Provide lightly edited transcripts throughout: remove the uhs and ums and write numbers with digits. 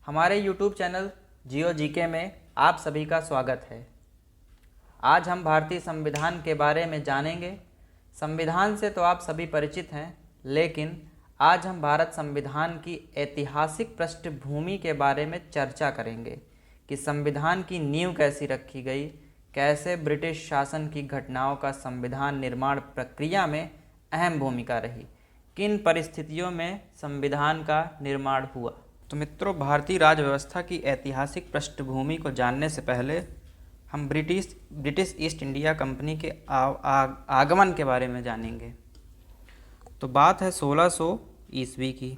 हमारे YouTube channel जियो GK में आप सभी का स्वागत है। आज हम भारतीय संविधान के बारे में जानेंगे। संविधान से तो आप सभी परिचित हैं, लेकिन आज हम भारत संविधान की ऐतिहासिक पृष्ठभूमि के बारे में चर्चा करेंगे कि संविधान की नींव कैसी रखी गई, कैसे ब्रिटिश शासन की घटनाओं का संविधान निर्माण प्रक्रिया में अहम भूमिका रही, किन परिस्थितियों में संविधान का निर्माण हुआ। तो मित्रों, भारतीय राज्य व्यवस्था की ऐतिहासिक पृष्ठभूमि को जानने से पहले हम ब्रिटिश ईस्ट इंडिया कंपनी के आगमन के बारे में जानेंगे। तो बात है 1600 ईस्वी की।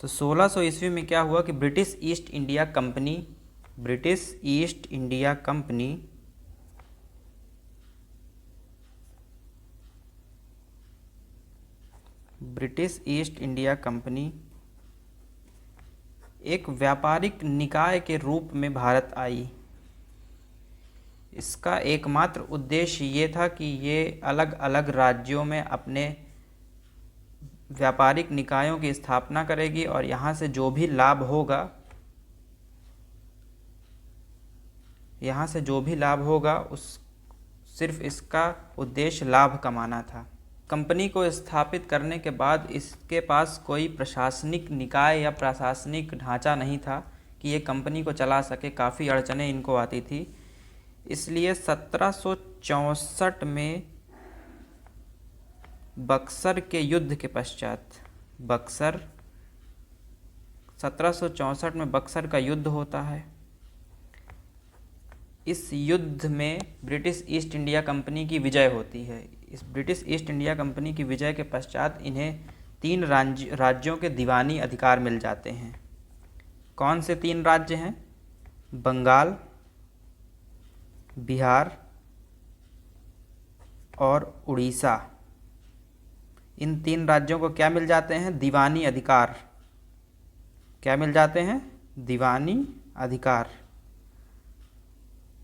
तो 1600 ईस्वी में क्या हुआ कि ब्रिटिश ईस्ट इंडिया कंपनी एक व्यापारिक निकाय के रूप में भारत आई। इसका एकमात्र उद्देश्य ये था कि ये अलग अलग राज्यों में अपने व्यापारिक निकायों की स्थापना करेगी और यहाँ से जो भी लाभ होगा सिर्फ इसका उद्देश्य लाभ कमाना था। कंपनी को स्थापित करने के बाद इसके पास कोई प्रशासनिक निकाय या प्रशासनिक ढांचा नहीं था कि ये कंपनी को चला सके। काफ़ी अड़चनें इनको आती थी। इसलिए 1764 में बक्सर के युद्ध के पश्चात 1764 में बक्सर का युद्ध होता है। इस युद्ध में ब्रिटिश ईस्ट इंडिया कंपनी की विजय होती है। इस ब्रिटिश ईस्ट इंडिया कंपनी की विजय के पश्चात इन्हें 3 राज्यों के दीवानी अधिकार मिल जाते हैं। कौन से 3 राज्य हैं? बंगाल, बिहार और उड़ीसा। इन 3 राज्यों को क्या मिल जाते हैं? दीवानी अधिकार। क्या मिल जाते हैं? दीवानी अधिकार।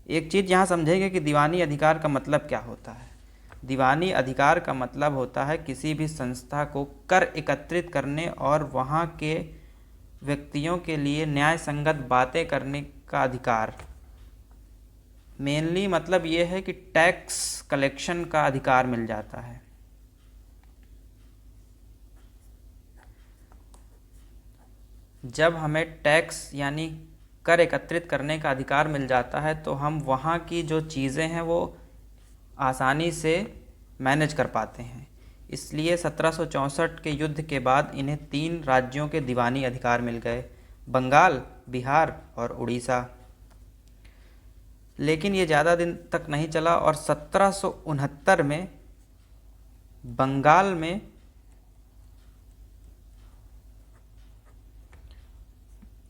एक चीज़ यहाँ समझेंगे कि दीवानी अधिकार का मतलब क्या होता है। दीवानी अधिकार का मतलब होता है किसी भी संस्था को कर एकत्रित करने और वहाँ के व्यक्तियों के लिए न्याय संगत बातें करने का अधिकार। मेनली मतलब ये है कि टैक्स कलेक्शन का अधिकार मिल जाता है। जब हमें टैक्स यानी कर एकत्रित करने का अधिकार मिल जाता है तो हम वहाँ की जो चीज़ें हैं वो आसानी से मैनेज कर पाते हैं। इसलिए 1764 के युद्ध के बाद इन्हें 3 राज्यों के दीवानी अधिकार मिल गए, बंगाल, बिहार और उड़ीसा। लेकिन ये ज़्यादा दिन तक नहीं चला और 1769 में बंगाल में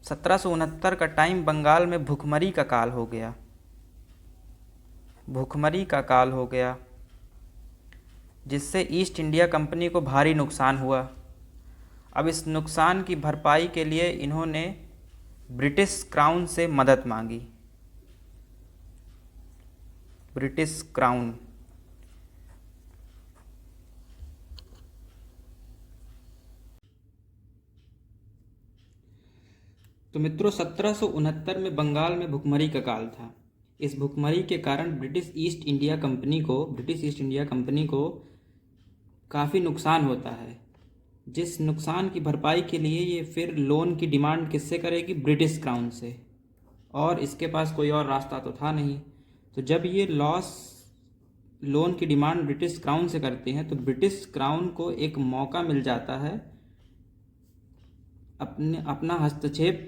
का टाइम बंगाल में भुखमरी का काल हो गया, जिससे ईस्ट इंडिया कंपनी को भारी नुकसान हुआ। अब इस नुकसान की भरपाई के लिए इन्होंने ब्रिटिश क्राउन से मदद मांगी। British crown. तो मित्रों, 1769 में बंगाल में भुखमरी का काल था। इस भुखमरी के कारण ब्रिटिश ईस्ट इंडिया कंपनी को काफ़ी नुकसान होता है। जिस नुकसान की भरपाई के लिए ये फिर लोन की डिमांड किससे करेगी? ब्रिटिश क्राउन से। और इसके पास कोई और रास्ता तो था नहीं। तो जब ये लोन की डिमांड ब्रिटिश क्राउन से करते हैं तो ब्रिटिश क्राउन को एक मौका मिल जाता है अपना हस्तक्षेप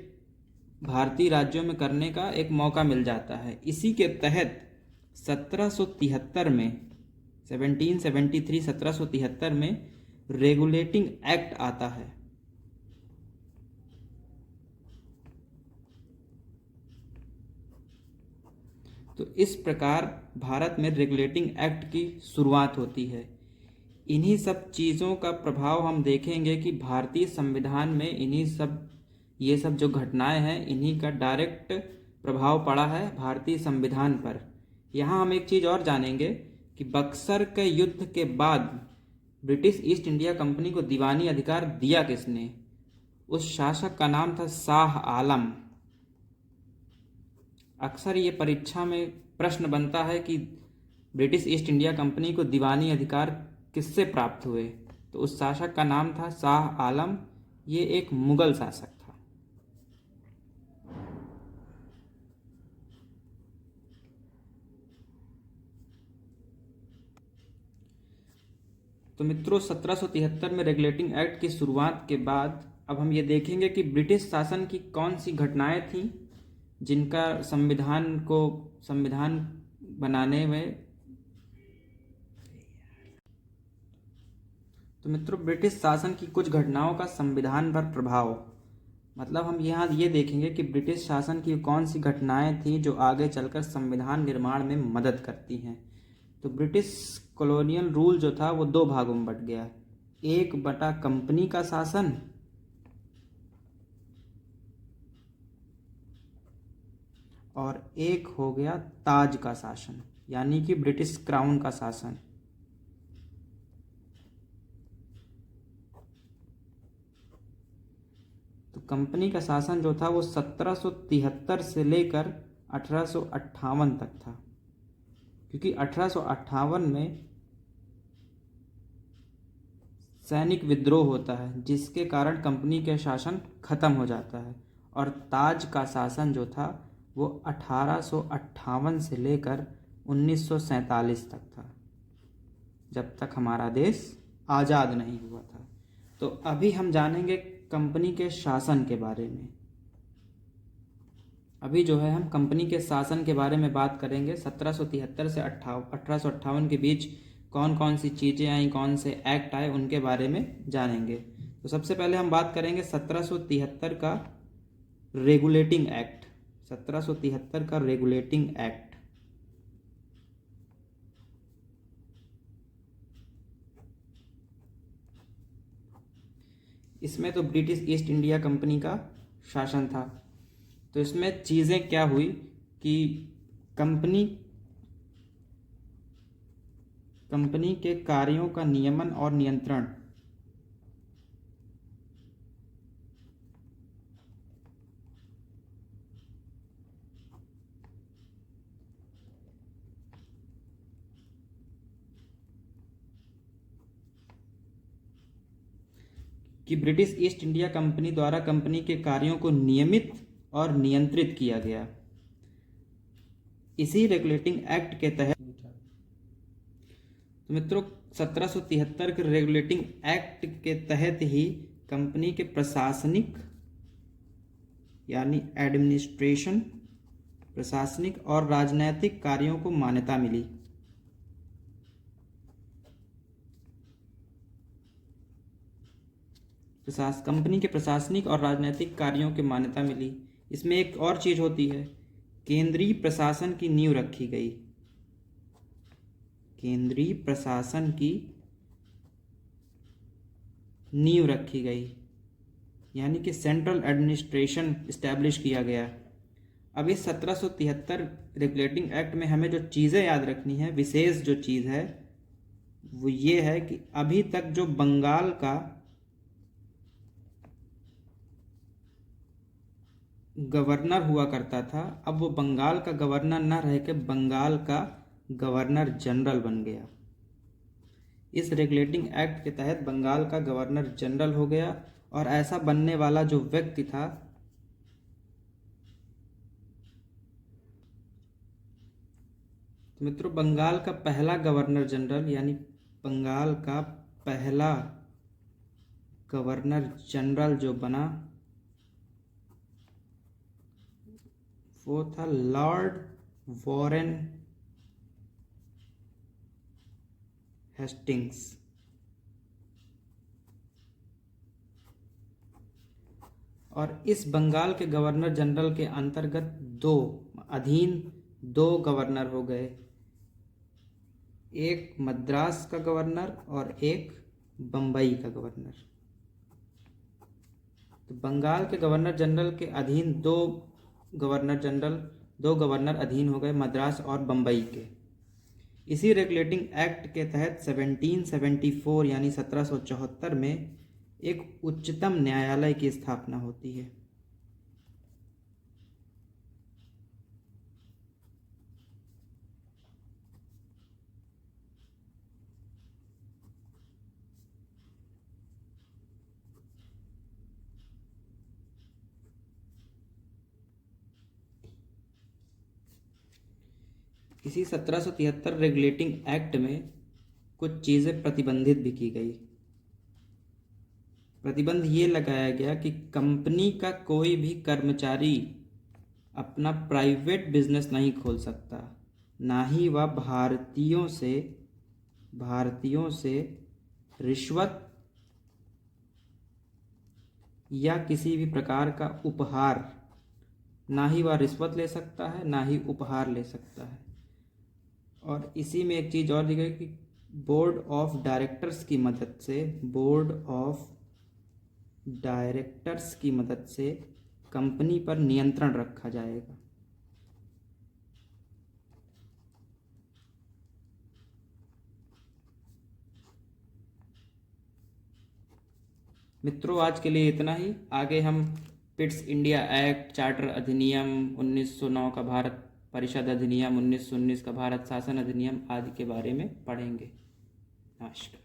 भारतीय राज्यों में करने का एक मौका मिल जाता है। इसी के तहत 1773 में रेगुलेटिंग एक्ट आता है। तो इस प्रकार भारत में रेगुलेटिंग एक्ट की शुरुआत होती है। इन्हीं सब चीज़ों का प्रभाव हम देखेंगे कि भारतीय संविधान में ये सब जो घटनाएं हैं, इन्हीं का डायरेक्ट प्रभाव पड़ा है भारतीय संविधान पर। यहाँ हम एक चीज़ और जानेंगे कि बक्सर के युद्ध के बाद ब्रिटिश ईस्ट इंडिया कंपनी को दीवानी अधिकार दिया किसने? उस शासक का नाम था शाह आलम। अक्सर ये परीक्षा में प्रश्न बनता है कि ब्रिटिश ईस्ट इंडिया कंपनी को दीवानी अधिकार किससे प्राप्त हुए। तो उस शासक का नाम था शाह आलम। ये एक मुगल शासक था। तो मित्रों, 1773 में रेगुलेटिंग एक्ट की शुरुआत के बाद अब हम ये देखेंगे कि ब्रिटिश शासन की कौन सी घटनाएं थीं जिनका संविधान बनाने में। तो मित्रों, ब्रिटिश शासन की कुछ घटनाओं का संविधान पर प्रभाव, मतलब हम यहाँ ये देखेंगे कि ब्रिटिश शासन की कौन सी घटनाएं थी जो आगे चलकर संविधान निर्माण में मदद करती हैं। तो ब्रिटिश कॉलोनियल रूल जो था वो दो भागों में बट गया। एक बटा कंपनी का शासन और एक हो गया ताज का शासन, यानी कि ब्रिटिश क्राउन का शासन। तो कंपनी का शासन जो था वो 1773 से लेकर 1858 तक था, क्योंकि 1858 में सैनिक विद्रोह होता है जिसके कारण कंपनी का शासन खत्म हो जाता है। और ताज का शासन जो था वो 1858 से लेकर 1947 तक था, जब तक हमारा देश आज़ाद नहीं हुआ था। तो अभी हम जानेंगे कंपनी के शासन के बारे में। अभी जो है हम कंपनी के शासन के बारे में बात करेंगे। 1773 से 1858 के बीच कौन कौन सी चीज़ें आई, कौन से एक्ट आए, उनके बारे में जानेंगे। तो सबसे पहले हम बात करेंगे 1773 का रेगुलेटिंग एक्ट। 1773 का रेगुलेटिंग एक्ट। इसमें तो ब्रिटिश ईस्ट इंडिया कंपनी का शासन था। तो इसमें चीज़ें क्या हुई कि कंपनी के कार्यों का नियमन और नियंत्रण कि ब्रिटिश ईस्ट इंडिया कंपनी द्वारा कंपनी के कार्यों को नियमित और नियंत्रित किया गया। इसी रेगुलेटिंग एक्ट के तहत तो मित्रों 1773 के रेगुलेटिंग एक्ट के तहत ही कंपनी के प्रशासनिक यानी एडमिनिस्ट्रेशन, प्रशासनिक और राजनैतिक कार्यों को मान्यता मिली। कंपनी के प्रशासनिक और राजनीतिक कार्यों की मान्यता मिली। इसमें एक और चीज़ होती है, केंद्रीय प्रशासन की नींव रखी गई। केंद्रीय प्रशासन की नींव रखी गई, यानी कि सेंट्रल एडमिनिस्ट्रेशन इस्टेब्लिश किया गया। अब इस 1773 रेगुलेटिंग एक्ट में हमें जो चीज़ें याद रखनी है, विशेष जो चीज़ है वो ये है कि अभी तक जो बंगाल का गवर्नर हुआ करता था, अब वो बंगाल का गवर्नर न रह के बंगाल का गवर्नर जनरल बन गया। इस रेगुलेटिंग एक्ट के तहत बंगाल का गवर्नर जनरल हो गया। और ऐसा बनने वाला जो व्यक्ति था तो मित्रों, बंगाल का पहला गवर्नर जनरल यानी बंगाल का पहला गवर्नर जनरल जो बना वो था लॉर्ड वॉरेन हेस्टिंग्स। और इस बंगाल के गवर्नर जनरल के अंतर्गत दो गवर्नर हो गए, एक मद्रास का गवर्नर और एक बम्बई का गवर्नर। तो बंगाल के गवर्नर जनरल के अधीन दो गवर्नर अधीन हो गए, मद्रास और बम्बई के। इसी रेगुलेटिंग एक्ट के तहत 1774 यानी 1774 में एक उच्चतम न्यायालय की स्थापना होती है। इसी 1773 रेगुलेटिंग एक्ट में कुछ चीज़ें प्रतिबंधित भी की गई। प्रतिबंध ये लगाया गया कि कंपनी का कोई भी कर्मचारी अपना प्राइवेट बिजनेस नहीं खोल सकता, ना ही वह भारतीयों से रिश्वत या किसी भी प्रकार का उपहार, ना ही वह रिश्वत ले सकता है, ना ही उपहार ले सकता है। और इसी में एक चीज़ और दी गई कि बोर्ड ऑफ डायरेक्टर्स की मदद से कंपनी पर नियंत्रण रखा जाएगा। मित्रों, आज के लिए इतना ही। आगे हम पिट्स इंडिया एक्ट, चार्टर अधिनियम 1909 का भारत परिषद अधिनियम, 1919 का भारत शासन अधिनियम आदि के बारे में पढ़ेंगे। नमस्कार।